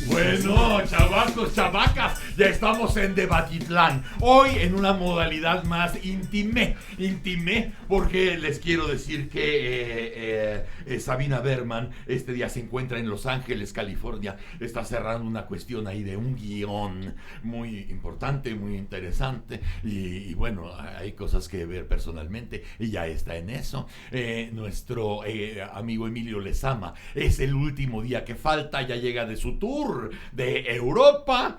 Bueno, chavacos, chavacas, ya estamos en Debatitlán. Hoy en una modalidad más íntima, porque les quiero decir que Sabina Berman este día se encuentra en Los Ángeles, California. Está cerrando una cuestión ahí de un guión muy importante, muy interesante. Y bueno, hay cosas que ver personalmente y ya está en eso. Nuestro amigo Emilio Lezama es el último día que falta, ya llega de su tour de Europa,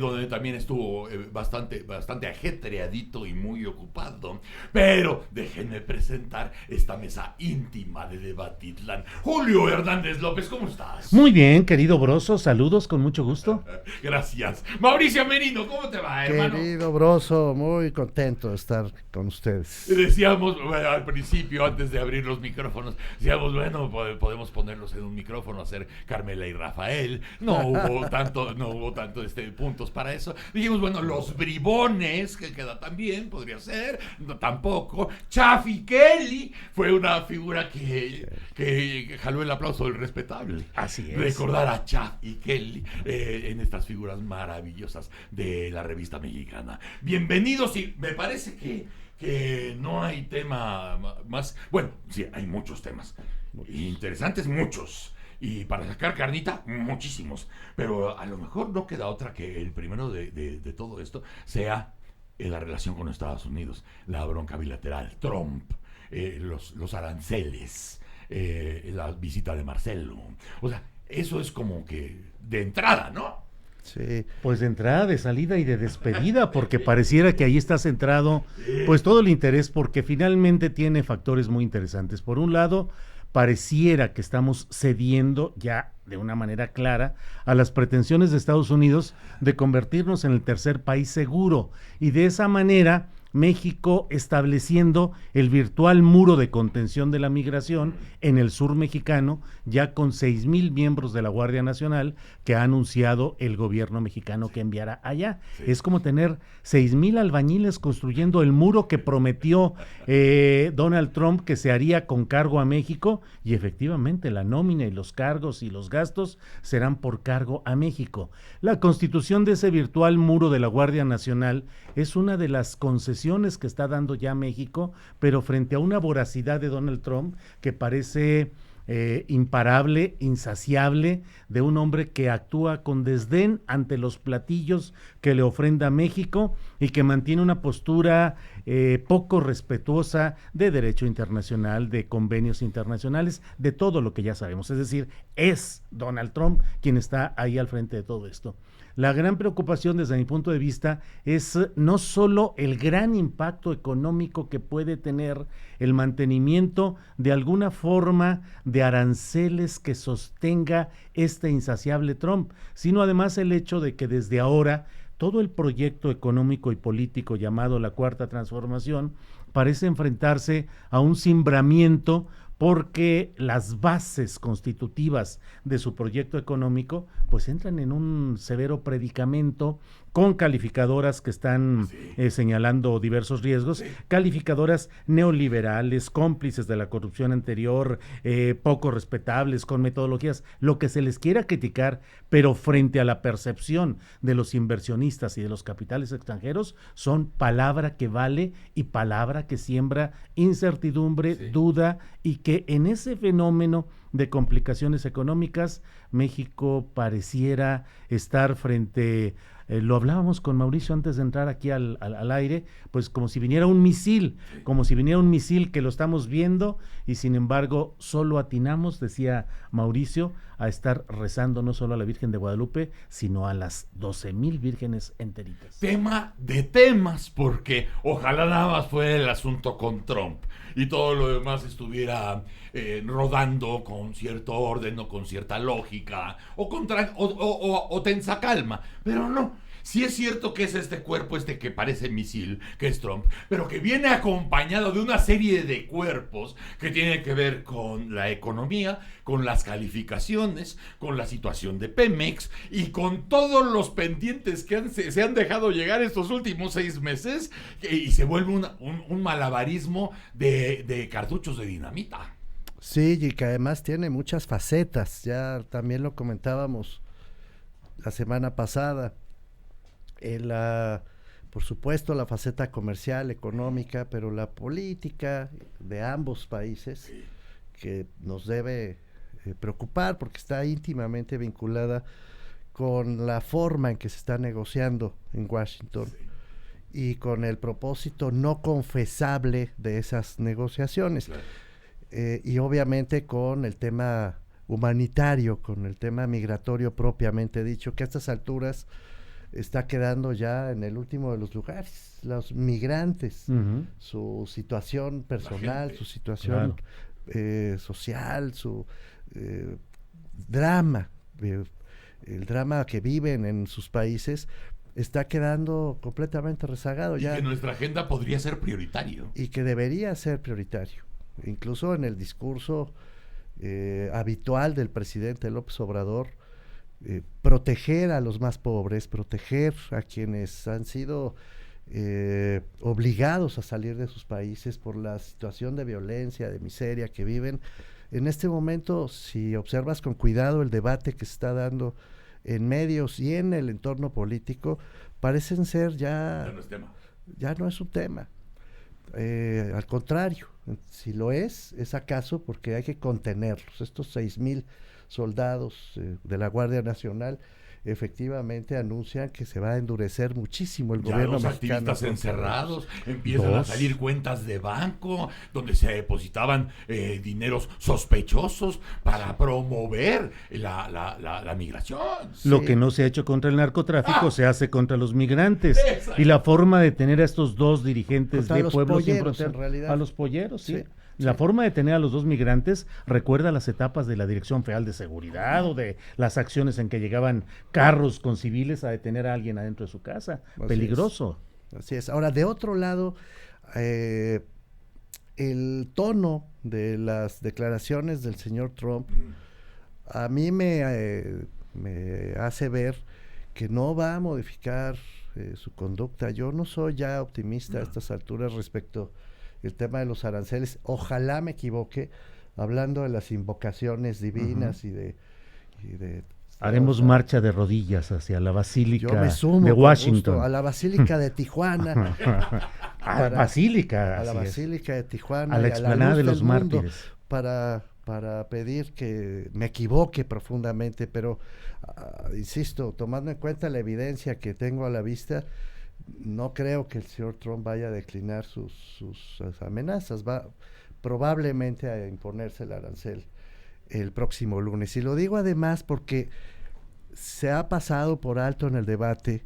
donde también estuvo bastante ajetreadito y muy ocupado. Pero déjenme presentar esta mesa íntima de Debatitlán. Julio Hernández López, ¿cómo estás? Muy bien, querido Broso, saludos con mucho gusto. Gracias. Mauricio Merino, ¿cómo te va, hermano? Querido Broso, muy contento de estar con ustedes. Decíamos al principio, antes de abrir los micrófonos, decíamos, bueno, podemos ponerlos en un micrófono, hacer Carmela y Rafael. No hubo tanto puntos para eso. Dijimos, bueno, los bribones, que queda también, podría ser, no, tampoco. Chaffy Kelly fue una figura que jaló el aplauso del respetable. Así es. Recordar a Chaffy Kelly en estas figuras maravillosas de la revista mexicana. Bienvenidos, y me parece que no hay tema más. Bueno, sí, hay muchos temas. Interesantes, muchos. Y para sacar carnita, muchísimos. Pero a lo mejor no queda otra que el primero de todo esto sea la relación con Estados Unidos, la bronca bilateral, Trump, los aranceles, la visita de Marcelo. O sea, eso es como que de entrada, ¿no? Sí. Pues de entrada, de salida y de despedida, porque pareciera que ahí está centrado pues todo el interés, porque finalmente tiene factores muy interesantes. Por un lado, pareciera que estamos cediendo ya de una manera clara a las pretensiones de Estados Unidos de convertirnos en el tercer país seguro, y de esa manera México estableciendo el virtual muro de contención de la migración en el sur mexicano, ya con 6,000 miembros de la Guardia Nacional que ha anunciado el gobierno mexicano que enviará allá. Sí. Es como tener 6,000 albañiles construyendo el muro que prometió Donald Trump que se haría con cargo a México, y efectivamente la nómina y los cargos y los gastos serán por cargo a México. La constitución de ese virtual muro de la Guardia Nacional es una de las concesiones que está dando ya México, pero frente a una voracidad de Donald Trump que parece imparable, insaciable, de un hombre que actúa con desdén ante los platillos que le ofrenda México y que mantiene una postura poco respetuosa de derecho internacional, de convenios internacionales, de todo lo que ya sabemos. Es decir, es Donald Trump quien está ahí al frente de todo esto. La gran preocupación desde mi punto de vista es no solo el gran impacto económico que puede tener el mantenimiento de alguna forma de aranceles que sostenga este insaciable Trump, sino además el hecho de que desde ahora todo el proyecto económico y político llamado la Cuarta Transformación parece enfrentarse a un cimbramiento, porque las bases constitutivas de su proyecto económico pues entran en un severo predicamento, con calificadoras que están señalando diversos riesgos, calificadoras neoliberales, cómplices de la corrupción anterior, poco respetables, con metodologías, lo que se les quiera criticar, pero frente a la percepción de los inversionistas y de los capitales extranjeros, son palabra que vale y palabra que siembra incertidumbre, duda, y que en ese fenómeno de complicaciones económicas, México pareciera estar frente, lo hablábamos con Mauricio antes de entrar aquí al aire, pues como si viniera un misil, que lo estamos viendo, y sin embargo solo atinamos, decía Mauricio, a estar rezando no solo a la Virgen de Guadalupe, sino a las 12,000 vírgenes enteritas. Tema de temas, porque ojalá nada más fuera el asunto con Trump y todo lo demás estuviera rodando con cierto orden o con cierta lógica o tensa calma, pero no. Sí es cierto que es este cuerpo que parece misil, que es Trump, pero que viene acompañado de una serie de cuerpos que tienen que ver con la economía, con las calificaciones, con la situación de Pemex y con todos los pendientes que se han dejado llegar estos últimos 6 meses, y se vuelve un malabarismo de cartuchos de dinamita. Sí, y que además tiene muchas facetas, ya también lo comentábamos la semana pasada. Por supuesto, la faceta comercial, económica, pero la política de ambos países, que nos debe preocupar porque está íntimamente vinculada con la forma en que se está negociando en Washington y con el propósito no confesable de esas negociaciones. Claro. Y obviamente con el tema humanitario, con el tema migratorio propiamente dicho, que a estas alturas está quedando ya en el último de los lugares. Los migrantes, su situación personal, su situación social, su drama, el drama que viven en sus países, está quedando completamente rezagado. Y ya, que nuestra agenda podría ser prioritario. y que debería ser prioritario. Incluso en el discurso habitual del presidente López Obrador, proteger a los más pobres, proteger a quienes han sido obligados a salir de sus países por la situación de violencia, de miseria que viven. En este momento, si observas con cuidado el debate que se está dando en medios y en el entorno político, parecen ser Ya no es tema. ya no es un tema. Al contrario, si lo es acaso porque hay que contenerlos. Estos 6,000 soldados de la Guardia Nacional efectivamente anuncian que se va a endurecer muchísimo el Ya gobierno los mexicano. activistas encerrados, empiezan a salir cuentas de banco donde se depositaban dineros sospechosos para promover la migración. Lo que no se ha hecho contra el narcotráfico se hace contra los migrantes. Exacto. Y la forma de tener a estos dos dirigentes Contra de los pueblos sin polleros, frontera, en realidad. a los polleros, sí. Sí. La forma de tener a los dos migrantes recuerda las etapas de la Dirección Federal de Seguridad o de las acciones en que llegaban carros con civiles a detener a alguien adentro de su casa. Así Peligroso. Así es. Ahora, de otro lado, el tono de las declaraciones del señor Trump a mí me hace ver que no va a modificar su conducta. Yo no soy ya optimista a estas alturas respecto al tema de los aranceles. Ojalá me equivoque, hablando de las invocaciones divinas y de Haremos marcha de rodillas hacia la Basílica yo me sumo de con Washington. gusto a la Basílica de Tijuana. A la Basílica, A la así es. Basílica de Tijuana. A la y explanada luz de del los mundo mártires. para pedir que me equivoque profundamente, pero insisto, tomando en cuenta la evidencia que tengo a la vista, no creo que el señor Trump vaya a declinar sus amenazas. Va probablemente a imponerse el arancel el próximo lunes. Y lo digo además porque se ha pasado por alto en el debate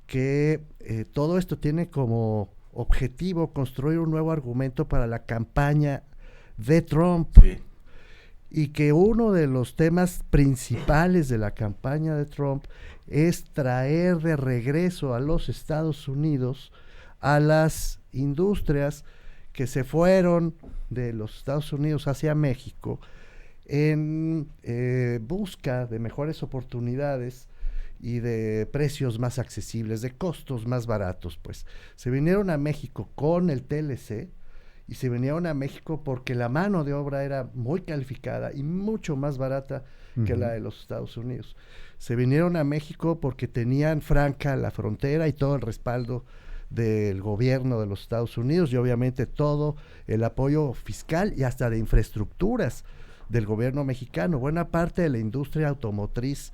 que todo esto tiene como objetivo construir un nuevo argumento para la campaña de Trump. Sí. Y que uno de los temas principales de la campaña de Trump es traer de regreso a los Estados Unidos a las industrias que se fueron de los Estados Unidos hacia México en busca de mejores oportunidades y de precios más accesibles, de costos más baratos. Pues se vinieron a México con el TLC y se vinieron a México porque la mano de obra era muy calificada y mucho más barata que la de los Estados Unidos. Se vinieron a México porque tenían franca la frontera y todo el respaldo del gobierno de los Estados Unidos y obviamente todo el apoyo fiscal y hasta de infraestructuras del gobierno mexicano. Buena parte de la industria automotriz,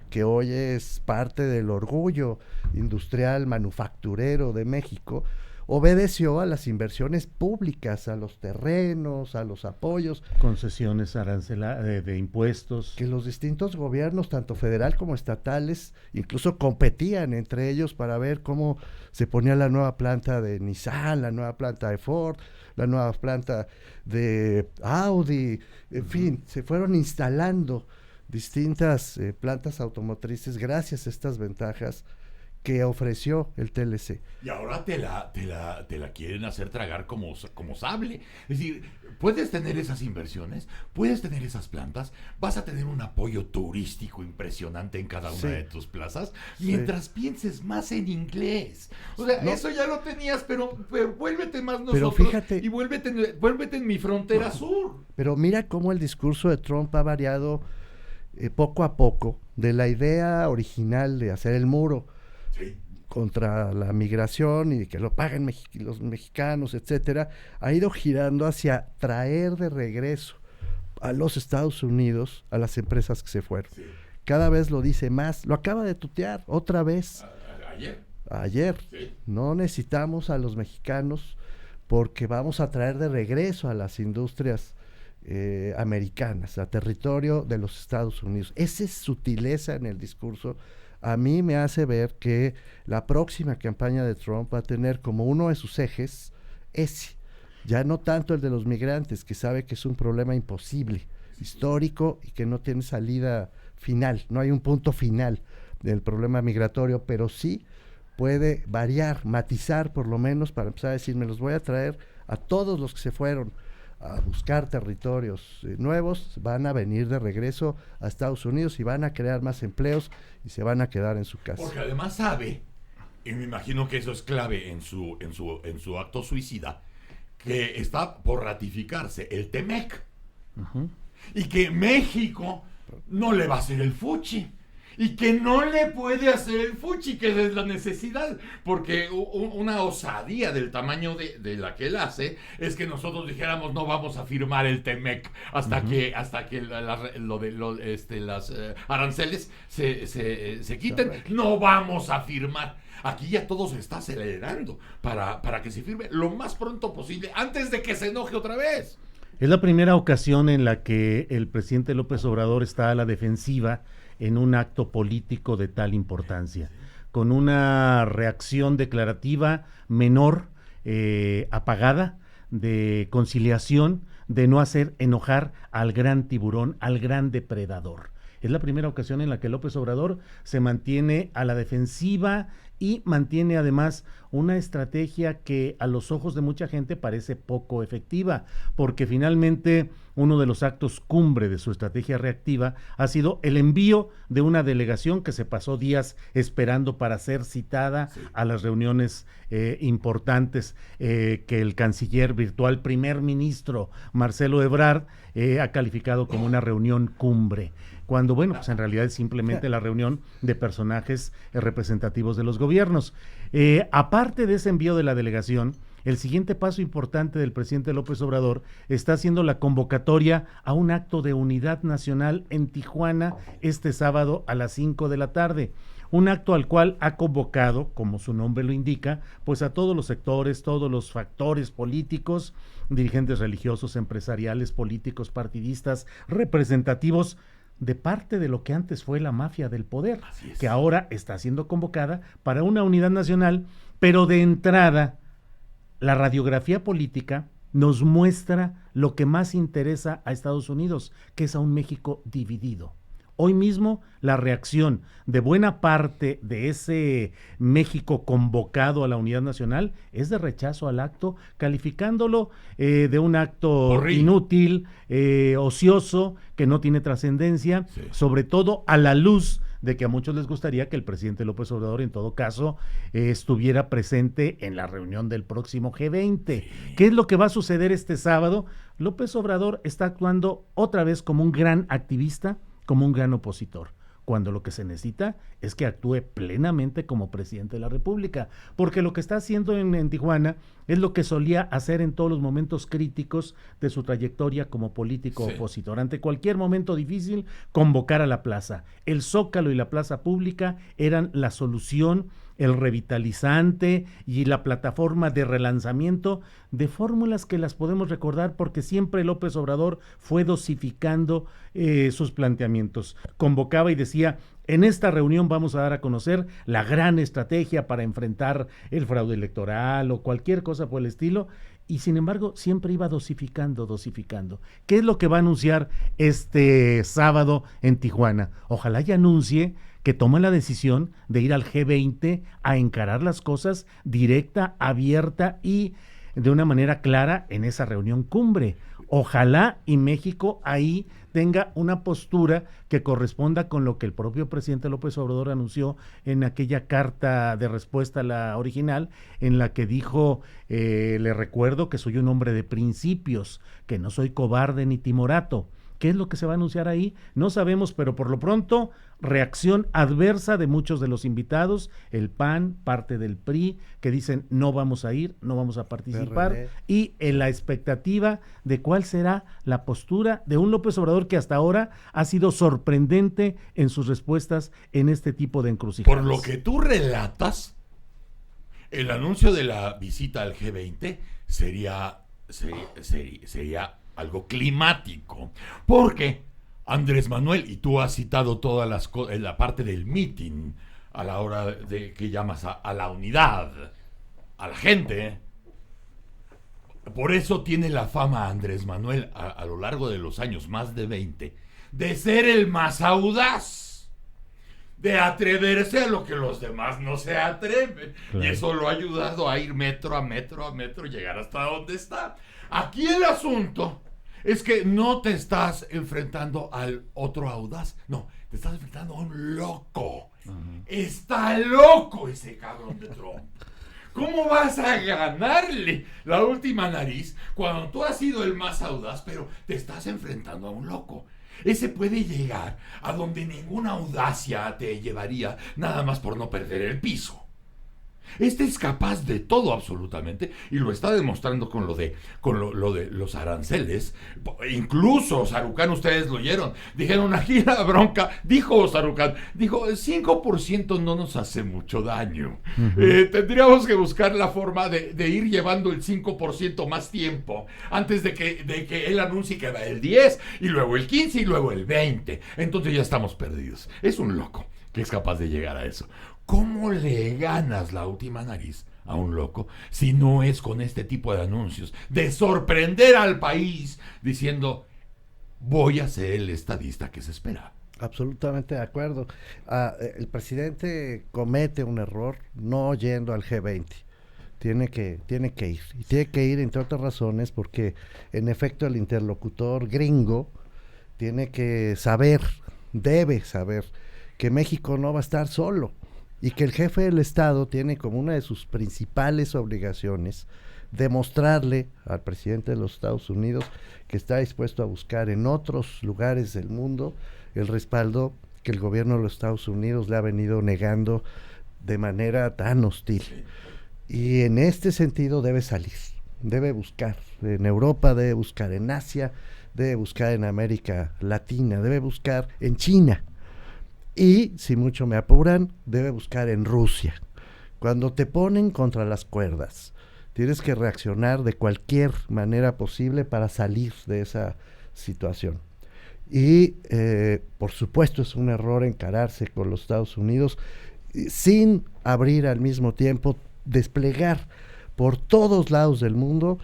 que hoy es parte del orgullo industrial manufacturero de México, obedeció a las inversiones públicas, a los terrenos, a los apoyos. Concesiones aranceladas de impuestos. Que los distintos gobiernos, tanto federal como estatales, incluso competían entre ellos para ver cómo se ponía la nueva planta de Nissan, la nueva planta de Ford, la nueva planta de Audi, en fin, se fueron instalando distintas plantas automotrices gracias a estas ventajas que ofreció el TLC. Y ahora te la quieren hacer tragar como sable. Es decir, puedes tener esas inversiones, puedes tener esas plantas, vas a tener un apoyo turístico impresionante en cada una de tus plazas, mientras pienses más en inglés. O sea, eso ya lo tenías, pero vuélvete más nosotros, pero fíjate, y vuélvete en mi frontera sur. Pero mira cómo el discurso de Trump ha variado poco a poco de la idea original de hacer el muro Sí. contra la migración y que lo paguen los mexicanos, etcétera, ha ido girando hacia traer de regreso a los Estados Unidos a las empresas que se fueron. Sí. Cada vez lo dice más, lo acaba de tutear otra vez Ayer. ayer. Sí. No necesitamos a los mexicanos porque vamos a traer de regreso a las industrias americanas, a territorio de los Estados Unidos. Esa sutileza en el discurso a mí me hace ver que la próxima campaña de Trump va a tener como uno de sus ejes ese, ya no tanto el de los migrantes, que sabe que es un problema imposible, histórico y que no tiene salida final, no hay un punto final del problema migratorio, pero sí puede variar, matizar por lo menos para empezar a decir, me los voy a traer a todos los que se fueron a buscar territorios nuevos, van a venir de regreso a Estados Unidos y van a crear más empleos y se van a quedar en su casa. Porque además sabe, y me imagino que eso es clave en su acto suicida, que está por ratificarse el TEMEC. Y que México no le va a hacer el fuchi. Y que no le puede hacer el fuchi, que es la necesidad. Porque una osadía del tamaño de la que él hace es que nosotros dijéramos no vamos a firmar el TEMEC hasta que las aranceles se quiten. No vamos a firmar. Aquí ya todo se está acelerando para que se firme lo más pronto posible, antes de que se enoje otra vez. Es la primera ocasión en la que el presidente López Obrador está a la defensiva en un acto político de tal importancia, con una reacción declarativa menor, apagada, de conciliación, de no hacer enojar al gran tiburón, al gran depredador. Es la primera ocasión en la que López Obrador se mantiene a la defensiva y mantiene además una estrategia que a los ojos de mucha gente parece poco efectiva, porque finalmente uno de los actos cumbre de su estrategia reactiva ha sido el envío de una delegación que se pasó días esperando para ser citada a las reuniones importantes que el canciller virtual primer ministro Marcelo Ebrard ha calificado como una reunión cumbre, cuando bueno, pues en realidad es simplemente la reunión de personajes representativos de los gobiernos. Aparte de ese envío de la delegación, el siguiente paso importante del presidente López Obrador está siendo la convocatoria a un acto de unidad nacional en Tijuana este sábado a las 5 de la tarde. Un acto al cual ha convocado, como su nombre lo indica, pues a todos los sectores, todos los factores políticos, dirigentes religiosos, empresariales, políticos, partidistas, representativos de parte de lo que antes fue la mafia del poder, que ahora está siendo convocada para una unidad nacional, pero de entrada la radiografía política nos muestra lo que más interesa a Estados Unidos, que es a un México dividido. Hoy mismo la reacción de buena parte de ese México convocado a la unidad nacional es de rechazo al acto, calificándolo de un acto inútil, ocioso, que no tiene trascendencia, sobre todo a la luz de que a muchos les gustaría que el presidente López Obrador en todo caso estuviera presente en la reunión del próximo G20. ¿Qué es lo que va a suceder este sábado? López Obrador está actuando otra vez como un gran activista, como un gran opositor, cuando lo que se necesita es que actúe plenamente como presidente de la República, porque lo que está haciendo en Tijuana es lo que solía hacer en todos los momentos críticos de su trayectoria como político opositor. Ante cualquier momento difícil, convocar a la plaza. El Zócalo y la plaza pública eran la solución, el revitalizante y la plataforma de relanzamiento de fórmulas que las podemos recordar porque siempre López Obrador fue dosificando sus planteamientos. Convocaba y decía, en esta reunión vamos a dar a conocer la gran estrategia para enfrentar el fraude electoral o cualquier cosa por el estilo, y sin embargo siempre iba dosificando. ¿Qué es lo que va a anunciar este sábado en Tijuana? Ojalá ya anuncie que toma la decisión de ir al G20 a encarar las cosas directa, abierta y de una manera clara en esa reunión cumbre. Ojalá y México ahí tenga una postura que corresponda con lo que el propio presidente López Obrador anunció en aquella carta de respuesta a la original, en la que dijo, le recuerdo que soy un hombre de principios, que no soy cobarde ni timorato, ¿Qué es lo que se va a anunciar ahí? No sabemos, pero por lo pronto, reacción adversa de muchos de los invitados, el PAN, parte del PRI, que dicen no vamos a ir, no vamos a participar, PRD. y en la expectativa de cuál será la postura de un López Obrador que hasta ahora ha sido sorprendente en sus respuestas en este tipo de encrucijadas. Por lo que tú relatas, el anuncio de la visita al G20 sería algo climático, porque Andrés Manuel, y tú has citado toda la parte del meeting a la hora de que llamas a la unidad, a la gente. Por eso tiene la fama Andrés Manuel a lo largo de los años, más de 20, de ser el más audaz, de atreverse a lo que los demás no se atreven. Claro. Y eso lo ha ayudado a ir metro a metro a metro, llegar hasta donde está. Aquí el asunto es que no te estás enfrentando al otro audaz, no, te estás enfrentando a un loco. Está loco ese cabrón de Trump. ¿Cómo vas a ganarle la última nariz cuando tú has sido el más audaz, pero te estás enfrentando a un loco? Ese puede llegar a donde ninguna audacia te llevaría, nada más por no perder el piso. Este es capaz de todo absolutamente, y lo está demostrando con lo de los aranceles. Incluso Sarucán, ustedes lo oyeron, dijeron aquí la bronca, dijo Sarucán, dijo 5% no nos hace mucho daño. Tendríamos que buscar la forma de ir llevando el 5% más tiempo antes de que él anuncie que va el 10 y luego el 15 y luego el 20. Entonces ya estamos perdidos. Es un loco que es capaz de llegar a eso. ¿Cómo le ganas la última nariz a un loco si no es con este tipo de anuncios? De sorprender al país diciendo, voy a ser el estadista que se espera. Absolutamente de acuerdo. El presidente comete un error no yendo al G20. Tiene que ir. Y tiene que ir, entre otras razones, porque en efecto el interlocutor gringo tiene que debe saber que México no va a estar solo. Y que el jefe del Estado tiene como una de sus principales obligaciones demostrarle al presidente de los Estados Unidos que está dispuesto a buscar en otros lugares del mundo el respaldo que el gobierno de los Estados Unidos le ha venido negando de manera tan hostil. Y en este sentido debe salir, debe buscar en Europa, debe buscar en Asia, debe buscar en América Latina, debe buscar en China. Y, si mucho me apuran, debe buscar en Rusia. Cuando te ponen contra las cuerdas, tienes que reaccionar de cualquier manera posible para salir de esa situación. Y, por supuesto, es un error encararse con los Estados Unidos sin abrir al mismo tiempo, desplegar por todos lados del mundo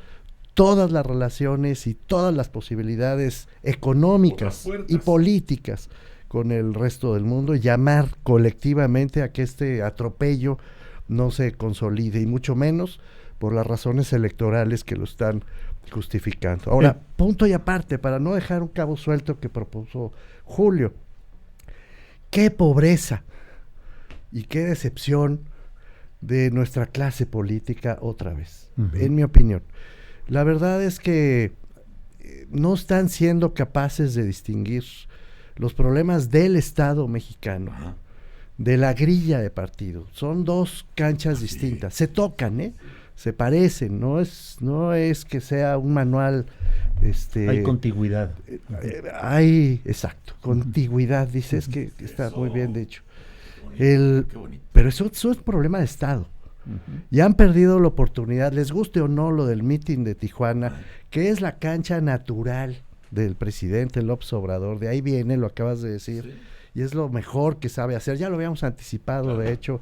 todas las relaciones y todas las posibilidades económicas y políticas con el resto del mundo, y llamar colectivamente a que este atropello no se consolide, y mucho menos por las razones electorales que lo están justificando. Ahora, punto y aparte, para no dejar un cabo suelto que propuso Julio, qué pobreza y qué decepción de nuestra clase política otra vez, en mi opinión. La verdad es que no están siendo capaces de distinguir los problemas del Estado mexicano, de la grilla de partido. Son dos canchas distintas. Se tocan, se parecen. No es que sea un manual. Hay contigüidad. Exacto, contigüidad. Dices que está muy bien dicho. Pero eso es problema de Estado. Ya han perdido la oportunidad, les guste o no lo del meeting de Tijuana, que es la cancha natural del presidente López Obrador. De ahí viene, lo acabas de decir, y es lo mejor que sabe hacer. Ya lo habíamos anticipado, de hecho,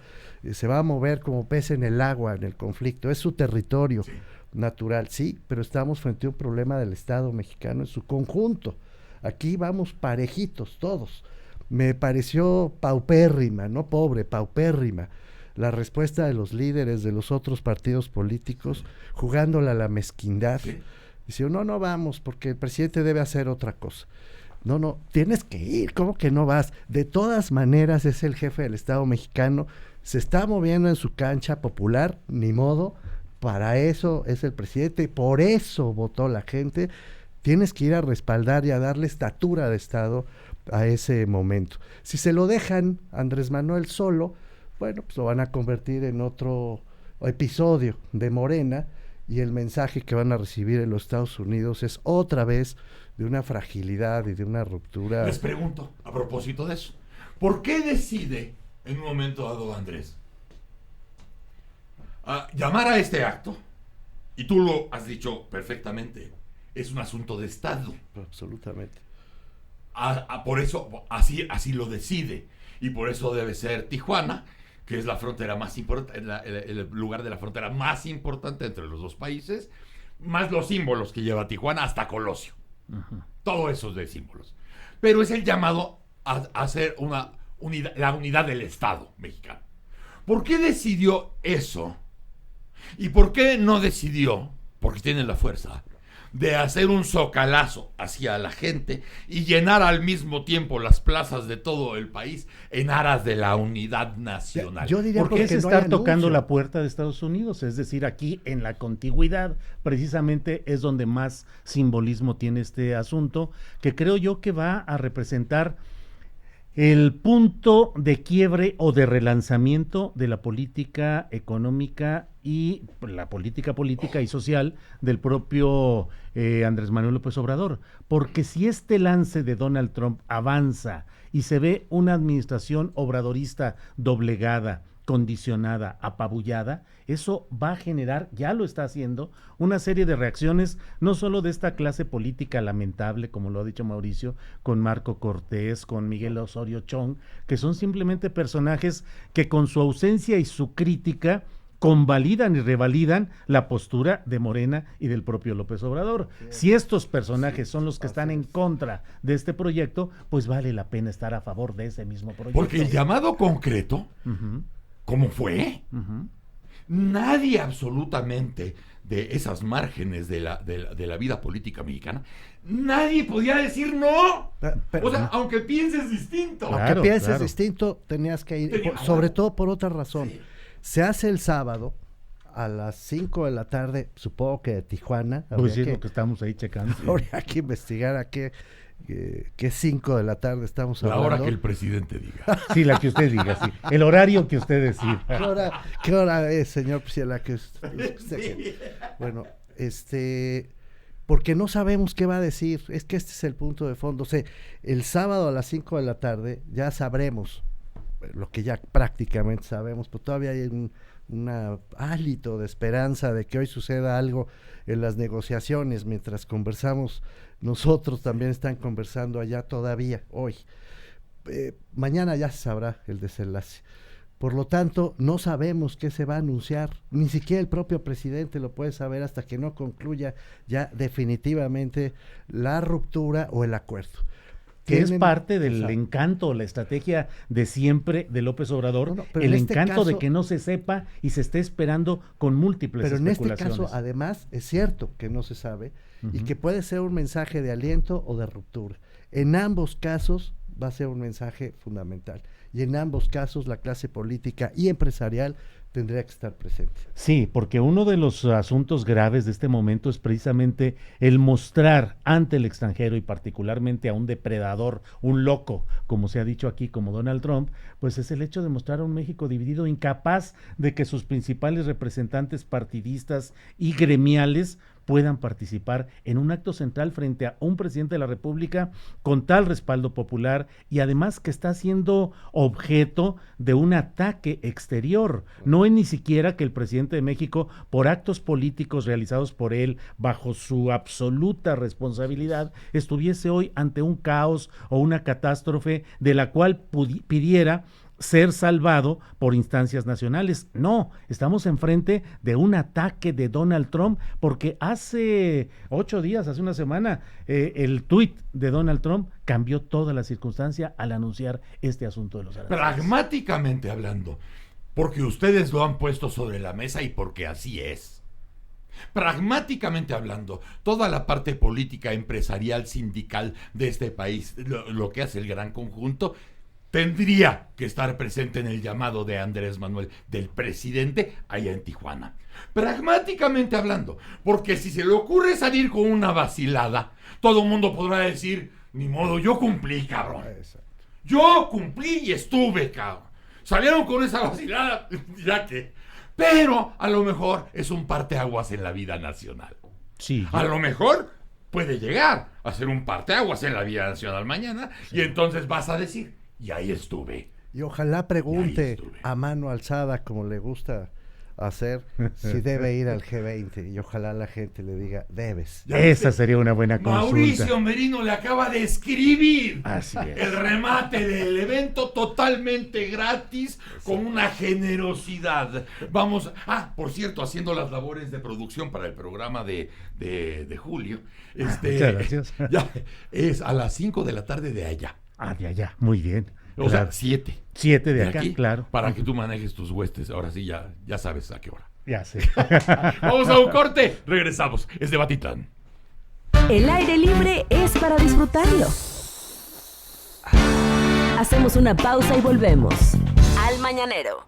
se va a mover como pez en el agua en el conflicto. Es su territorio natural, sí, pero estamos frente a un problema del Estado mexicano en su conjunto. Aquí vamos parejitos todos. Me pareció paupérrima, no pobre, paupérrima, la respuesta de los líderes de los otros partidos políticos, jugándola a la mezquindad. Dice, no vamos, porque el presidente debe hacer otra cosa. No, tienes que ir, ¿cómo que no vas? De todas maneras es el jefe del Estado mexicano, se está moviendo en su cancha popular, ni modo, para eso es el presidente, por eso votó la gente, tienes que ir a respaldar y a darle estatura de Estado a ese momento. Si se lo dejan Andrés Manuel solo, bueno, pues lo van a convertir en otro episodio de Morena, y el mensaje que van a recibir en los Estados Unidos es otra vez de una fragilidad y de una ruptura. Les pregunto, a propósito de eso, ¿por qué decide en un momento dado Andrés llamar a este acto? Y tú lo has dicho perfectamente, es un asunto de Estado. Absolutamente. Por eso, así lo decide, y por eso debe ser Tijuana, que es la frontera más importante, el lugar de la frontera más importante entre los dos países, más los símbolos que lleva Tijuana hasta Colosio. Uh-huh. Todo eso de símbolos. Pero es el llamado a hacer la unidad del Estado mexicano. ¿Por qué decidió eso? ¿Y por qué no decidió, porque tiene la fuerza, de hacer un zocalazo hacia la gente y llenar al mismo tiempo las plazas de todo el país en aras de la unidad nacional? Yo diría porque es estar tocando la puerta de Estados Unidos, es decir, aquí en la contigüidad precisamente es donde más simbolismo tiene este asunto, que creo yo que va a representar el punto de quiebre o de relanzamiento de la política económica y la política y social del propio Andrés Manuel López Obrador. Porque si este lance de Donald Trump avanza y se ve una administración obradorista doblegada, condicionada, apabullada, eso va a generar, ya lo está haciendo, una serie de reacciones, no solo de esta clase política lamentable, como lo ha dicho Mauricio, con Marco Cortés, con Miguel Osorio Chong, que son simplemente personajes que con su ausencia y su crítica convalidan y revalidan la postura de Morena y del propio López Obrador. Si estos personajes son los que están en contra de este proyecto, pues vale la pena estar a favor de ese mismo proyecto. Porque el llamado concreto, ¿cómo fue? Nadie absolutamente de esas márgenes de la vida política mexicana, nadie podía decir no. O sea, aunque pienses distinto. Claro, aunque pienses distinto, tenías que ir, sobre todo por otra razón. Sí. Se hace el sábado a las 5 de la tarde, supongo que de Tijuana. Pues sí, es lo que estamos ahí checando. Habría que investigar a qué 5 de la tarde estamos hablando. La hora que el presidente diga. Sí, la que usted diga, sí. El horario que usted decida. ¿Qué hora es, señor? Pues la que usted sí. Bueno, porque no sabemos qué va a decir. Es que este es el punto de fondo. O sea, el sábado a las 5 de la tarde ya sabremos lo que ya prácticamente sabemos, pero todavía hay un hálito de esperanza de que hoy suceda algo en las negociaciones. Mientras conversamos nosotros, también están conversando allá todavía hoy. Mañana ya se sabrá el desenlace. Por lo tanto, no sabemos qué se va a anunciar, ni siquiera el propio presidente lo puede saber hasta que no concluya ya definitivamente la ruptura o el acuerdo. Que es parte del encanto, la estrategia de siempre de López Obrador, el encanto de que no se sepa y se esté esperando con múltiples especulaciones. Pero en este caso, además, es cierto que no se sabe y que puede ser un mensaje de aliento o de ruptura. En ambos casos va a ser un mensaje fundamental y en ambos casos la clase política y empresarial tendría que estar presente. Sí, porque uno de los asuntos graves de este momento es precisamente el mostrar ante el extranjero y particularmente a un depredador, un loco, como se ha dicho aquí, como Donald Trump, pues es el hecho de mostrar a un México dividido, incapaz de que sus principales representantes partidistas y gremiales puedan participar en un acto central frente a un presidente de la República con tal respaldo popular y además que está siendo objeto de un ataque exterior. No es ni siquiera que el presidente de México, por actos políticos realizados por él, bajo su absoluta responsabilidad, estuviese hoy ante un caos o una catástrofe de la cual pidiera ser salvado por instancias nacionales. No, estamos enfrente de un ataque de Donald Trump, porque hace 8 días, hace una semana, el tuit de Donald Trump cambió toda la circunstancia al anunciar este asunto de los aranceles. Pragmáticamente hablando, porque ustedes lo han puesto sobre la mesa y porque así es. Pragmáticamente hablando, toda la parte política, empresarial, sindical de este país, lo que hace el gran conjunto, tendría que estar presente en el llamado de Andrés Manuel, del presidente, allá en Tijuana. Pragmáticamente hablando, porque si se le ocurre salir con una vacilada, todo el mundo podrá decir, ni modo, yo cumplí, cabrón. Yo cumplí y estuve, cabrón. Salieron con esa vacilada, ya que. Pero a lo mejor es un parteaguas en la vida nacional. Sí. A lo mejor puede llegar a ser un parteaguas en la vida nacional mañana, y entonces vas a decir, y ahí estuve. Y ojalá pregunte a mano alzada, como le gusta hacer, si debe ir al G20, y ojalá la gente le diga, debes. Esa sería una buena consulta. Mauricio Merino le acaba de escribir Así es. el remate del evento totalmente gratis, con una generosidad. Vamos, por cierto, haciendo las labores de producción para el programa de Julio. Muchas gracias. Ya, es a las 5 de la tarde de allá. De allá, muy bien. O sea, 7. 7 de acá, aquí, claro. Para que tú manejes tus huestes. Ahora sí, ya sabes a qué hora. Ya sé. Vamos a un corte. Regresamos. Es de Batitlán. El aire libre es para disfrutarlo. Hacemos una pausa y volvemos. Al Mañanero.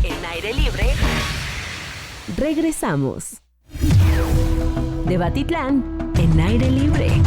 En aire libre, regresamos. De Batitlán, en aire libre.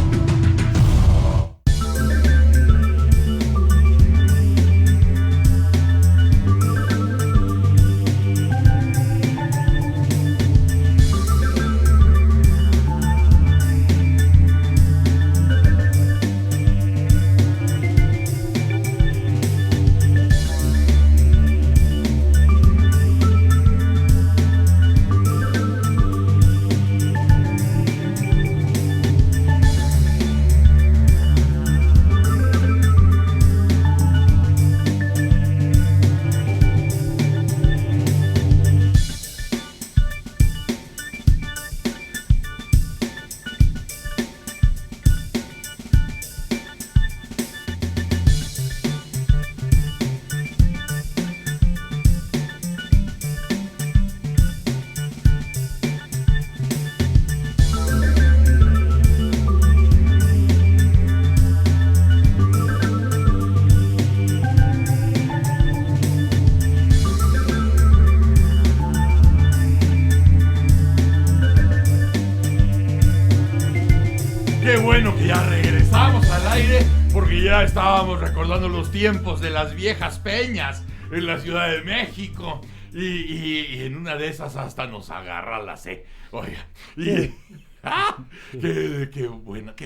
que ya estábamos recordando los tiempos de las viejas peñas en la Ciudad de México. Y en una de esas hasta nos agarra la sed. Oiga, qué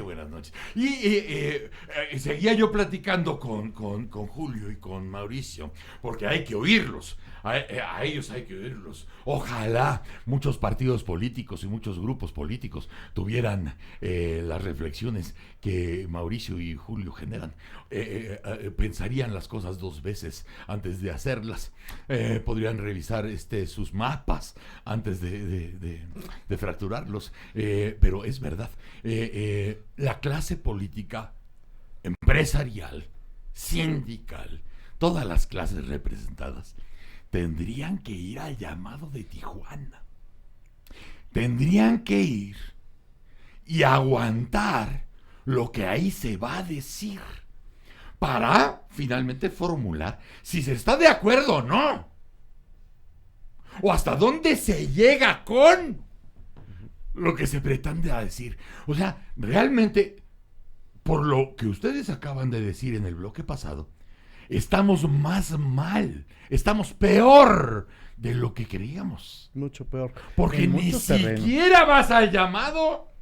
buenas noches. Y seguía yo platicando con Julio y con Mauricio, porque hay que oírlos. A ellos hay que oírlos. Ojalá muchos partidos políticos y muchos grupos políticos tuvieran las reflexiones que Mauricio y Julio generan. Pensarían las cosas dos veces antes de hacerlas. Podrían revisar sus mapas antes de fracturarlos. Pero es verdad. La clase política, empresarial, sindical, todas las clases representadas, tendrían que ir al llamado de Tijuana. Tendrían que ir y aguantar lo que ahí se va a decir para finalmente formular si se está de acuerdo o no. O hasta dónde se llega con lo que se pretende decir. O sea, realmente, por lo que ustedes acaban de decir en el bloque pasado, estamos más mal, estamos peor de lo que creíamos. Mucho peor. Porque ni siquiera vas al llamado.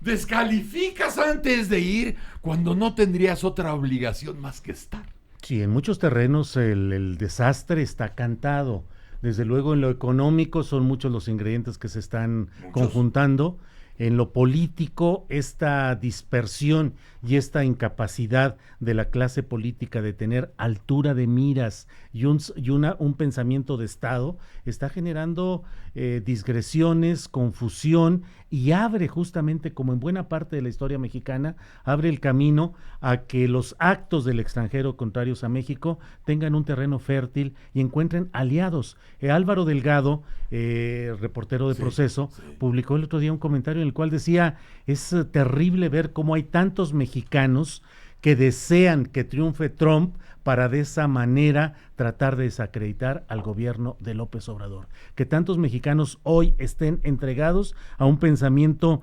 Descalificas antes de ir cuando no tendrías otra obligación más que estar. Sí, en muchos terrenos el desastre está cantado. Desde luego en lo económico son muchos los ingredientes que se están conjuntando. En lo político, esta dispersión y esta incapacidad de la clase política de tener altura de miras y un pensamiento de Estado está generando digresiones, confusión, y abre justamente, como en buena parte de la historia mexicana, abre el camino a que los actos del extranjero contrarios a México tengan un terreno fértil y encuentren aliados. Álvaro Delgado, reportero de Proceso, publicó el otro día un comentario en el cual decía: es terrible ver cómo hay tantos mexicanos que desean que triunfe Trump para de esa manera tratar de desacreditar al gobierno de López Obrador. Que tantos mexicanos hoy estén entregados a un pensamiento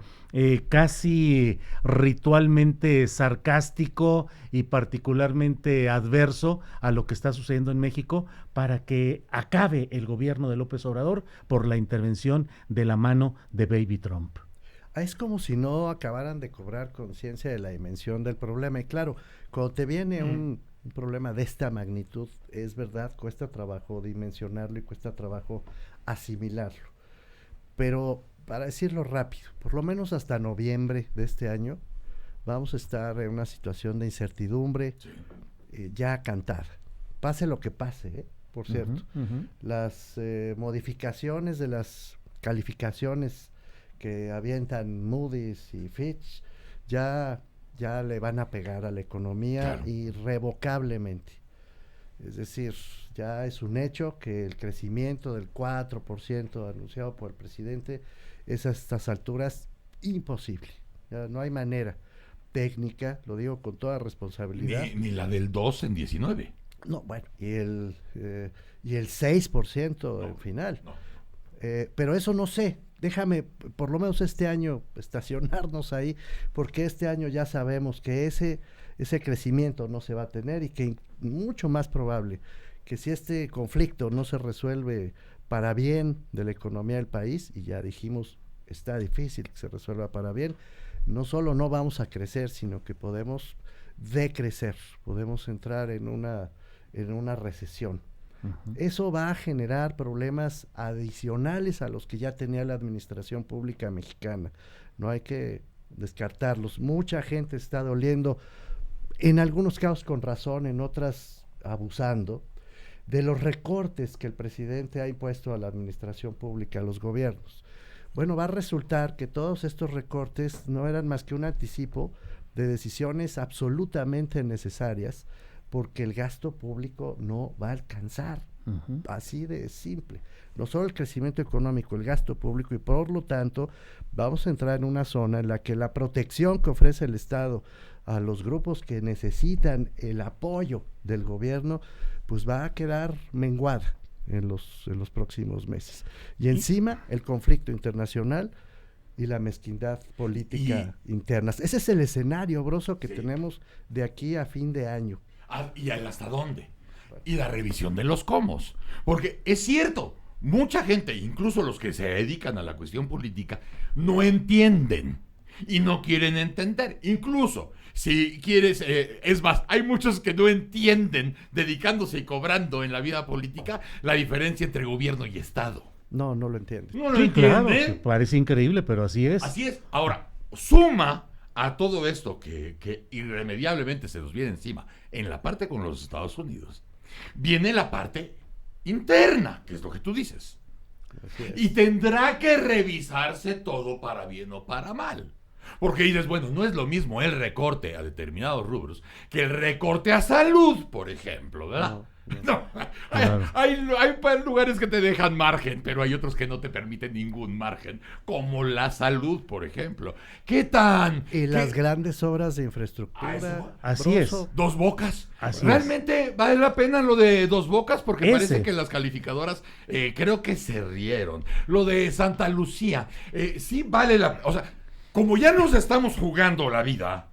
casi ritualmente sarcástico y particularmente adverso a lo que está sucediendo en México, para que acabe el gobierno de López Obrador por la intervención de la mano de Baby Trump. Es como si no acabaran de cobrar conciencia de la dimensión del problema. Y claro, cuando te viene un problema de esta magnitud, es verdad, cuesta trabajo dimensionarlo y cuesta trabajo asimilarlo. Pero, para decirlo rápido, por lo menos hasta noviembre de este año, vamos a estar en una situación de incertidumbre ya cantada. Pase lo que pase, por cierto. Las modificaciones de las calificaciones que avientan Moody's y Fitch ya le van a pegar a la economía irrevocablemente. Es decir, ya es un hecho que el crecimiento del 4% anunciado por el presidente es a estas alturas imposible. Ya no hay manera técnica, lo digo con toda responsabilidad. Ni la del 2 en 19. No, bueno, y el 6% en final. No. Pero eso no sé. Déjame, por lo menos este año, estacionarnos ahí, porque este año ya sabemos que ese crecimiento no se va a tener, y que mucho más probable que si este conflicto no se resuelve para bien de la economía del país, y ya dijimos, está difícil que se resuelva para bien, no solo no vamos a crecer, sino que podemos decrecer, podemos entrar en una recesión. Eso va a generar problemas adicionales a los que ya tenía la administración pública mexicana. No hay que descartarlos. Mucha gente está doliendo, en algunos casos con razón, en otras abusando, de los recortes que el presidente ha impuesto a la administración pública, a los gobiernos. Bueno, va a resultar que todos estos recortes no eran más que un anticipo de decisiones absolutamente necesarias, porque el gasto público no va a alcanzar, así de simple. No solo el crecimiento económico, el gasto público, y por lo tanto vamos a entrar en una zona en la que la protección que ofrece el Estado a los grupos que necesitan el apoyo del gobierno, pues va a quedar menguada en los próximos meses. Y encima el conflicto internacional y la mezquindad política interna. Ese es el escenario, Broso, que tenemos de aquí a fin de año. ¿Y hasta dónde? Y la revisión de los comos. Porque es cierto, mucha gente, incluso los que se dedican a la cuestión política, no entienden y no quieren entender. Incluso, si quieres, es más, hay muchos que no entienden, dedicándose y cobrando en la vida política, la diferencia entre gobierno y Estado. No lo entienden. No lo Sí, entienden. claro, que parece increíble, pero así es. Así es. Ahora, suma a todo esto que irremediablemente se nos viene encima en la parte con los Estados Unidos, viene la parte interna, que es lo que tú dices. Así es. Y tendrá que revisarse todo para bien o para mal. Porque dices, bueno, no es lo mismo el recorte a determinados rubros que el recorte a salud, por ejemplo, ¿verdad? No. Claro. Hay lugares que te dejan margen, pero hay otros que no te permiten ningún margen, como la salud, por ejemplo. ¿Qué tan? Y las qué- grandes obras de Ah, infraestructura. eso. Así Broso. es. Dos Bocas. Así ¿Realmente vale la pena lo de Dos Bocas? Porque Ese. parece que las calificadoras creo que se rieron. Lo de Santa Lucía, sí vale la... O sea, como ya nos estamos jugando la vida,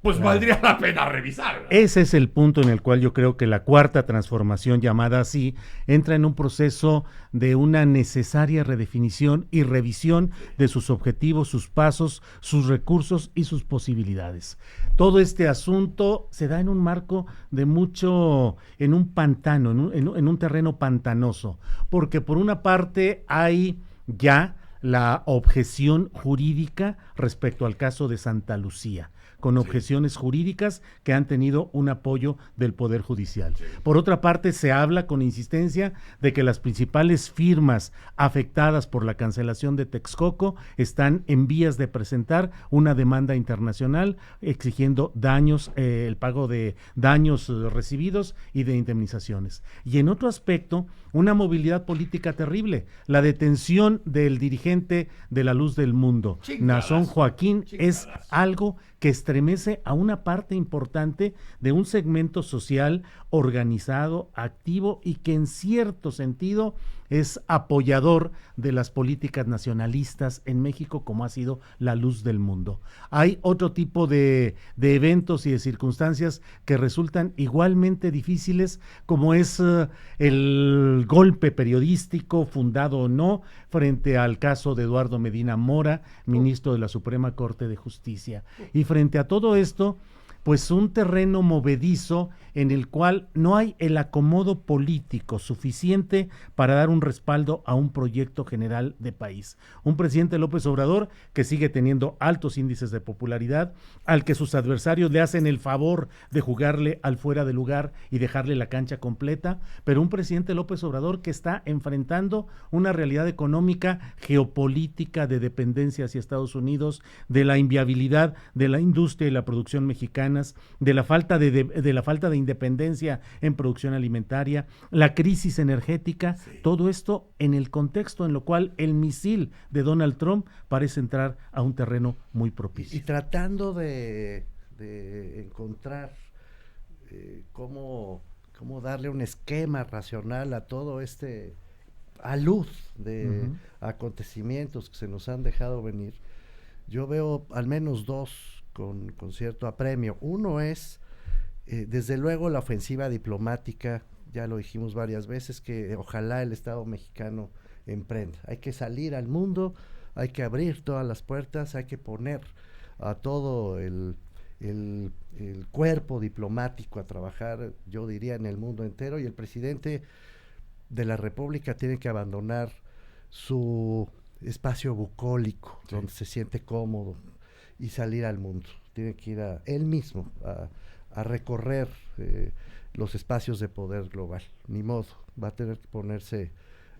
pues Claro. valdría la pena revisar, ¿verdad? Ese es el punto en el cual yo creo que la cuarta transformación, llamada así, entra en un proceso de una necesaria redefinición y revisión de sus objetivos, sus pasos, sus recursos y sus posibilidades. Todo este asunto se da en un marco de en un pantano, en un terreno pantanoso, porque por una parte hay ya la objeción jurídica respecto al caso de Santa Lucía, con objeciones jurídicas que han tenido un apoyo del Poder Judicial. Por otra parte, se habla con insistencia de que las principales firmas afectadas por la cancelación de Texcoco están en vías de presentar una demanda internacional exigiendo daños, el pago de daños recibidos y de indemnizaciones. Y en otro aspecto, una movilidad política terrible, la detención del dirigente de La Luz del Mundo, Chingadas. Nazón Joaquín, es Chingadas. algo que estremece a una parte importante de un segmento social organizado, activo y que en cierto sentido es apoyador de las políticas nacionalistas en México, como ha sido La Luz del Mundo. Hay otro tipo de eventos y de circunstancias que resultan igualmente difíciles, como es el golpe periodístico, fundado o no, frente al caso de Eduardo Medina Mora, ministro de la Suprema Corte de Justicia. Y frente a todo esto, pues un terreno movedizo en el cual no hay el acomodo político suficiente para dar un respaldo a un proyecto general de país. Un presidente López Obrador que sigue teniendo altos índices de popularidad, al que sus adversarios le hacen el favor de jugarle al fuera de lugar y dejarle la cancha completa, pero un presidente López Obrador que está enfrentando una realidad económica, geopolítica, de dependencia hacia Estados Unidos, de la inviabilidad de la industria y la producción mexicanas, de la falta de independencia en producción alimentaria, la crisis energética, todo esto en el contexto en lo cual el misil de Donald Trump parece entrar a un terreno muy Y propicio. tratando de encontrar cómo darle un esquema racional a todo a luz de acontecimientos que se nos han dejado venir, yo veo al menos dos con cierto apremio. Uno es, desde luego, la ofensiva diplomática, ya lo dijimos varias veces, que ojalá el Estado mexicano emprenda. Hay que salir al mundo, hay que abrir todas las puertas, hay que poner a todo el cuerpo diplomático a trabajar, yo diría, en el mundo entero, y el presidente de la República tiene que abandonar su espacio bucólico, donde se siente cómodo, y salir al mundo. Tiene que ir él mismo a recorrer los espacios de poder global. Ni modo, va a tener que ponerse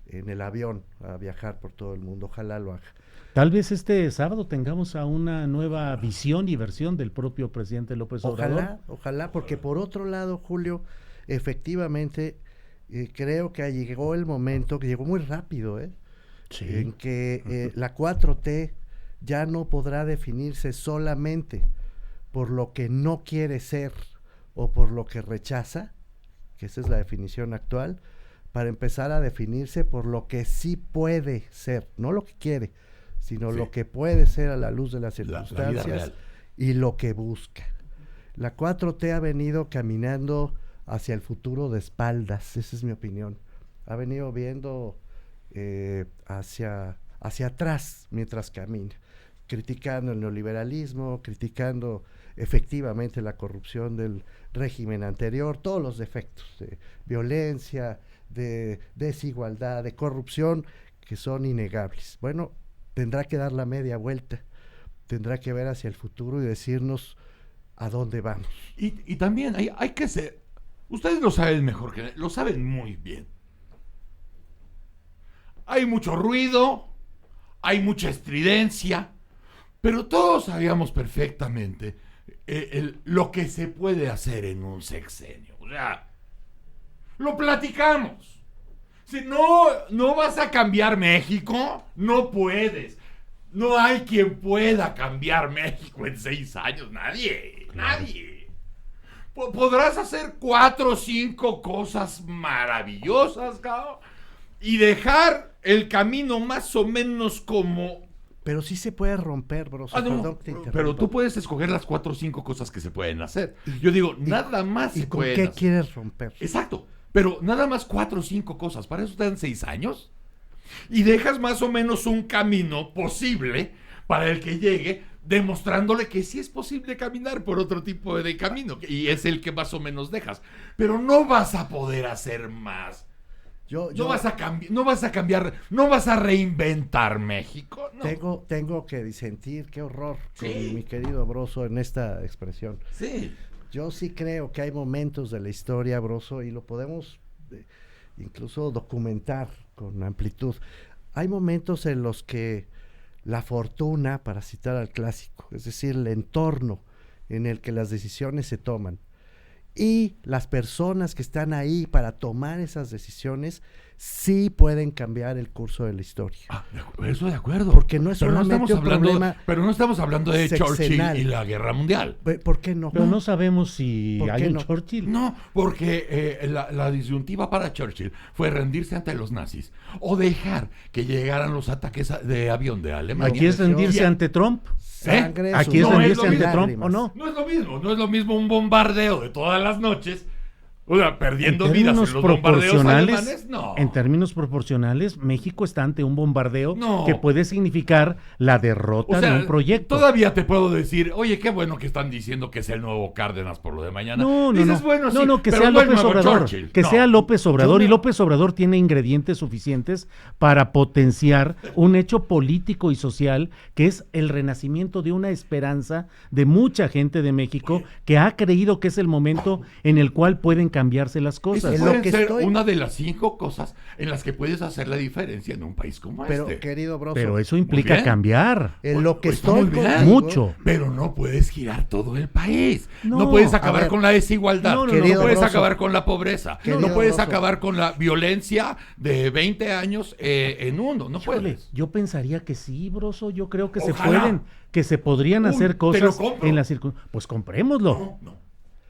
en el avión a viajar por todo el mundo. Ojalá lo haga. Tal vez este sábado tengamos a una nueva visión y versión del propio presidente López Obrador. Ojalá, porque por otro lado, Julio, efectivamente, creo que llegó el momento, que llegó muy rápido, Sí. en que la 4T ya no podrá definirse solamente por lo que no quiere ser o por lo que rechaza, que esa es la definición actual, para empezar a definirse por lo que sí puede ser, no lo que quiere, sino Sí. lo que puede ser a la luz de las La vida circunstancias real. y lo que busca. La 4T ha venido caminando hacia el futuro de espaldas, esa es mi opinión. Ha venido viendo hacia atrás mientras camina, criticando el neoliberalismo, criticando efectivamente la corrupción del régimen anterior, todos los defectos de violencia, de desigualdad, de corrupción, que son innegables. Bueno, tendrá que dar la media vuelta, tendrá que ver hacia el futuro y decirnos a dónde vamos. Y también hay que ser... Ustedes lo saben mejor que... Lo saben muy bien. Hay mucho ruido, hay mucha estridencia, pero todos sabíamos perfectamente lo que se puede hacer en un sexenio. O sea, lo platicamos. Si no vas a cambiar México, no puedes. No hay quien pueda cambiar México en 6 años. Nadie. Nadie. Podrás hacer 4 o 5 cosas maravillosas, cabrón, y dejar el camino más o menos como... Pero sí se puede romper, bro. Ah, no, Perdón que te interrumpa. pero tú puedes escoger las 4 o 5 cosas que se pueden hacer. Yo digo, nada más ¿Y se con pueden qué hacer. quieres romper? Exacto, pero nada más 4 o 5 cosas. Para eso te dan 6 años. Y dejas más o menos un camino posible para el que llegue, demostrándole que sí es posible caminar por otro tipo de camino. Y es el que más o menos dejas. Pero no vas a poder hacer más. No vas a cambiar, no vas a reinventar México. No. Tengo que disentir, qué horror, Sí. con mi querido Broso en esta expresión. Sí. Yo sí creo que hay momentos de la historia, Broso, y lo podemos incluso documentar con amplitud. Hay momentos en los que la fortuna, para citar al clásico, es decir, el entorno en el que las decisiones se toman, y las personas que están ahí para tomar esas decisiones sí pueden cambiar el curso de la historia. Eso de acuerdo. Porque no es Pero solamente estamos un hablando, problema pero no estamos hablando de Churchill sexenal. y la Guerra Mundial. ¿Por qué no? Pero no sabemos si ¿Por hay qué un no? Churchill. No, porque la disyuntiva para Churchill fue rendirse ante los nazis o dejar que llegaran los ataques de avión de Alemania. Aquí es rendirse Y- ante Trump. Sangre, Aquí es No, es rendirse lo ante mismo. Trump o no. No es lo mismo un bombardeo de todas las noches, o sea, perdiendo En vidas en términos los bombardeos proporcionales, alemanes, no. en términos proporcionales, México está ante un bombardeo No. que puede significar la derrota O sea, de un proyecto. todavía te puedo decir, oye, qué bueno que están diciendo que es el nuevo Cárdenas por lo de mañana. No, no, Dices, no. bueno, sí, no, que pero sea no el López nuevo Obrador. Churchill. Que No. sea López Obrador. Yo Y no- López Obrador tiene ingredientes suficientes para potenciar un hecho político y social que es el renacimiento de una esperanza de mucha gente de México que ha creído que es el momento en el cual pueden cambiarse las cosas. Es Puede lo que ser estoy- una de las 5 cosas en las que puedes hacer la diferencia en un país como Pero, este. querido Broso, Pero eso implica bien. cambiar. en lo que Pues está estoy muy bien. contigo, Mucho. Pero no puedes girar todo el país. No, No, puedes a acabar ver. con la desigualdad. No, no, No, Querido puedes Broso. acabar con la pobreza. Querido No puedes Broso. acabar con la violencia de 20 años en uno. No Híjole, puedes. yo pensaría que sí, Broso. Yo creo que Ojalá. se podrían Uy, hacer te cosas lo compro. en la circunstancia. Pues comprémoslo. No.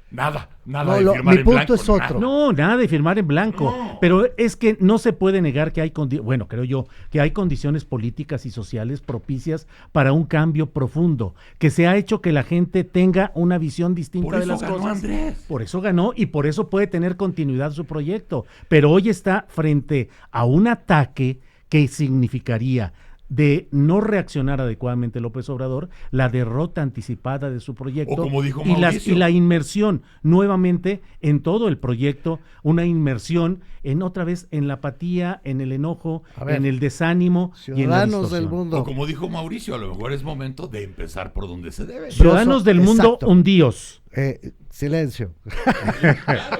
Nada No, de mi firmar en punto blanco, es otro. nada. No, nada de firmar en blanco. No. Pero es que no se puede negar que hay, bueno, creo yo, que hay condiciones políticas y sociales propicias para un cambio profundo, que se ha hecho que la gente tenga una visión distinta Por de eso las ganó cosas. Andrés. Por eso ganó y por eso puede tener continuidad su proyecto. Pero hoy está frente a un ataque que significaría de no reaccionar adecuadamente López Obrador, la derrota anticipada de su proyecto O como dijo y Mauricio. la inmersión nuevamente en todo el proyecto, una inmersión en otra vez en la apatía, en el enojo, A ver, en el desánimo y en la ciudadanos del distorsión. mundo. O como dijo Mauricio, a lo mejor es momento de empezar por donde se debe. Ciudadanos del mundo Exacto. hundidos. Silencio.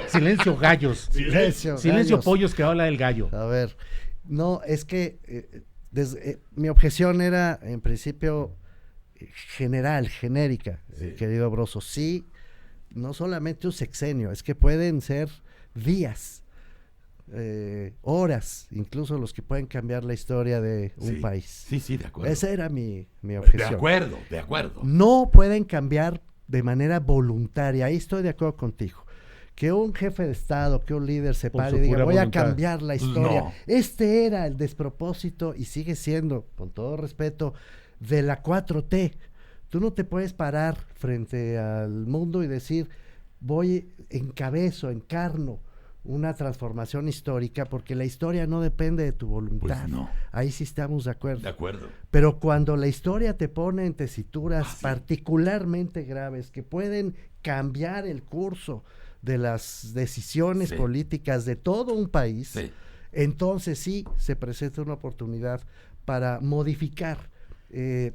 Silencio gallos. Silencio. Silencio gallos. pollos que habla el gallo. A ver, no, es que mi objeción era en principio general, genérica, querido Broso. Sí, no solamente un sexenio, es que pueden ser días, horas, incluso los que pueden cambiar la historia de un Sí, país. Sí, de acuerdo. Esa era mi De objeción. acuerdo. No pueden cambiar de manera voluntaria, ahí estoy de acuerdo contigo. que un jefe de Estado, que un líder se Por pare su y diga, pura voy a voluntad. cambiar la historia. No. Este era el despropósito y sigue siendo, con todo respeto, de la 4T. Tú no te puedes parar frente al mundo y decir, encarno una transformación histórica, porque la historia no depende de tu voluntad. Pues no. Ahí sí estamos de acuerdo. De acuerdo. Pero cuando la historia te pone en tesituras Sí. particularmente graves que pueden cambiar el curso de las decisiones Sí. políticas de todo un país, Sí. entonces sí se presenta una oportunidad para modificar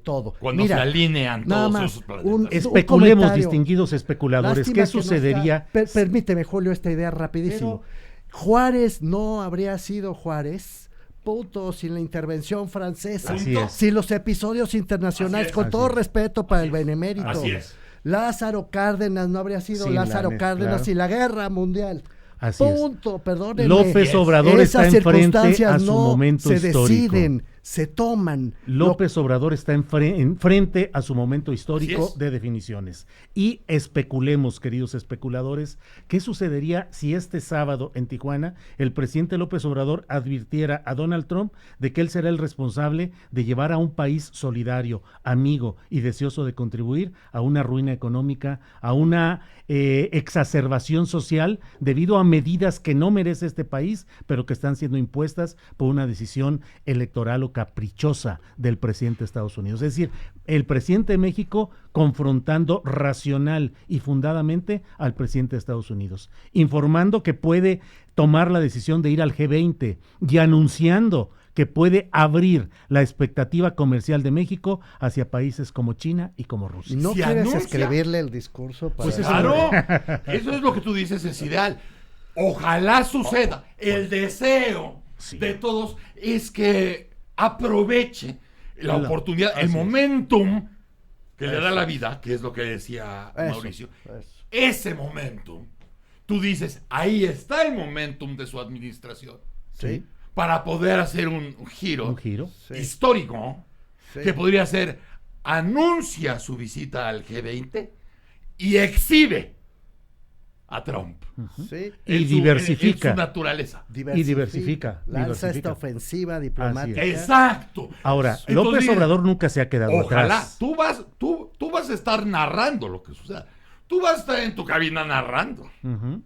todo. Cuando Mira, se alinean nada todos más, esos planetas. un Especulemos, comentario. distinguidos especuladores, Lástima ¿qué que no sucedería? está. Permíteme, Julio, esta idea rapidísimo. Juárez no habría sido Juárez, punto, sin la intervención francesa. Así es. Sin los episodios internacionales, Así es. con todo Así es. respeto para Así el es. benemérito. Así es. Lázaro Cárdenas no habría sido Sin Lázaro la- Cárdenas claro. sin la guerra mundial. Así es. Punto, perdónenme. López Obrador está Esas enfrente circunstancias a su no momento se histórico. deciden, se toman. López Obrador está enfrente a su momento histórico Así es. de definiciones. Y especulemos, queridos especuladores, ¿qué sucedería si este sábado en Tijuana el presidente López Obrador advirtiera a Donald Trump de que él será el responsable de llevar a un país solidario, amigo y deseoso de contribuir a una ruina económica, a una exacerbación social debido a medidas que no merece este país, pero que están siendo impuestas por una decisión electoral o caprichosa del presidente de Estados Unidos? Es decir, el presidente de México confrontando racional y fundadamente al presidente de Estados Unidos, informando que puede tomar la decisión de ir al G20 y anunciando que puede abrir la expectativa comercial de México hacia países como China y como Rusia. ¿No Si quieres anuncia- escribirle el discurso para Pues eso Claro, eso es lo que tú dices, es ideal. Ojalá suceda. El deseo Sí. de todos es que aproveche la La- oportunidad, el así es. momentum que le da la vida, que es lo que decía Eso, Mauricio. eso. Ese momentum, tú dices, ahí está el momentum de su administración Sí, para poder hacer un giro, Un giro. sí, histórico, sí. que podría ser, anuncia su visita al G20 y exhibe a Trump. Sí. Y En su diversifica. naturaleza. diversifica, Lanza diversifica. esta ofensiva diplomática. Exacto. Ahora, Entonces, López Obrador nunca se ha quedado Ojalá, atrás. tú vas a estar narrando lo que suceda. Tú vas a estar en tu cabina narrando. Ujú.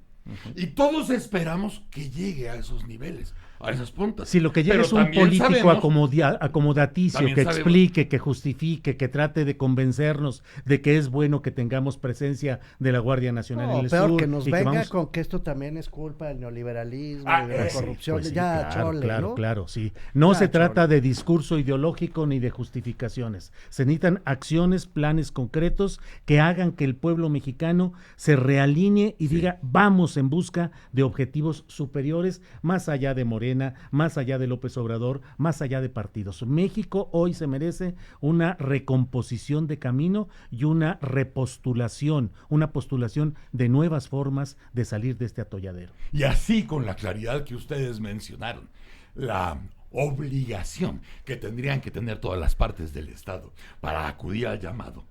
Y todos esperamos que llegue a esos niveles, a esas puntas. Si lo que llega Pero es un también político sabemos- acomodaticio, también que sabemos- explique, que justifique, que trate de convencernos de que es bueno que tengamos presencia de la Guardia Nacional en No, el peor sur. que nos y venga vamos- con que esto también es culpa del neoliberalismo Ah, y de la sí, corrupción. Pues sí, ya, claro, chole, claro, ¿no? claro, sí. No Ya, se trata chole. de discurso ideológico ni de justificaciones. Se necesitan acciones, planes concretos que hagan que el pueblo mexicano se realinee y diga, vamos en busca de objetivos superiores, más allá de Morena, más allá de López Obrador, más allá de partidos. México hoy se merece una recomposición de camino y una repostulación, una postulación de nuevas formas de salir de este atolladero. Y así, con la claridad que ustedes mencionaron, la obligación que tendrían que tener todas las partes del Estado para acudir al llamado,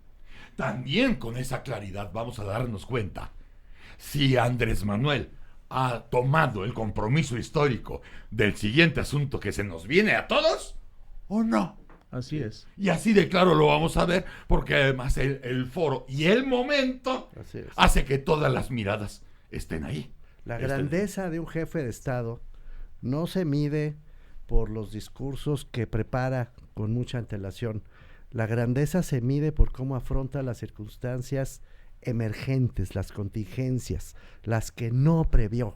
también con esa claridad vamos a darnos cuenta si Andrés Manuel ha tomado el compromiso histórico del siguiente asunto que se nos viene a todos o no. Así es. Y así de claro lo vamos a ver, porque además el foro y el momento Así es. hace que todas las miradas estén ahí. La Estén- grandeza de un jefe de Estado no se mide por los discursos que prepara con mucha antelación. La grandeza se mide por cómo afronta las circunstancias emergentes, las contingencias, las que no previó.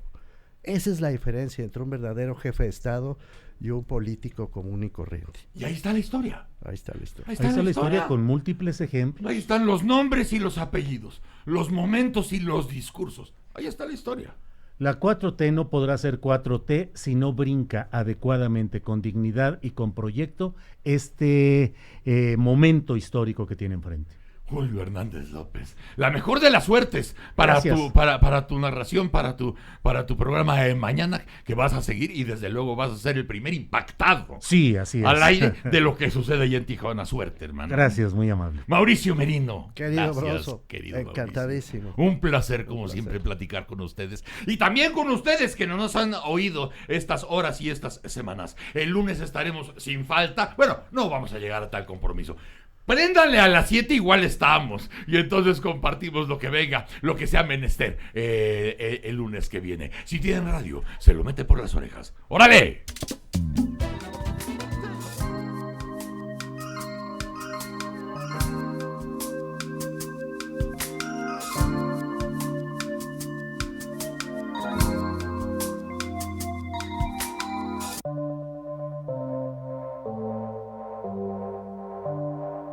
Esa es la diferencia entre un verdadero jefe de Estado y un político común y corriente. Y ahí está la historia. Ahí está la historia. Ahí Ahí está la historia con múltiples ejemplos. Ahí están los nombres y los apellidos, los momentos y los discursos. Ahí está la historia. La 4T no podrá ser 4T si no brinca adecuadamente, con dignidad y con proyecto, este momento histórico que tiene enfrente. Julio Hernández López. La mejor de las suertes para Gracias. tu narración, para tu programa de mañana que vas a seguir y desde luego vas a ser el primer impactado Sí, así es. al aire de lo que sucede allá en Tijuana. Suerte, hermano. Gracias, muy amable. Mauricio Merino. Querido Gracias, Broso, querido encantadísimo. Mauricio. Un placer, como siempre, platicar con ustedes. Y también con ustedes que no nos han oído estas horas y estas semanas. El lunes estaremos sin falta. Bueno, no vamos a llegar a tal compromiso. Préndanle a las 7, igual estamos. Y entonces compartimos lo que venga, lo que sea menester el lunes que viene. Si tienen radio, se lo mete por las orejas. ¡Órale!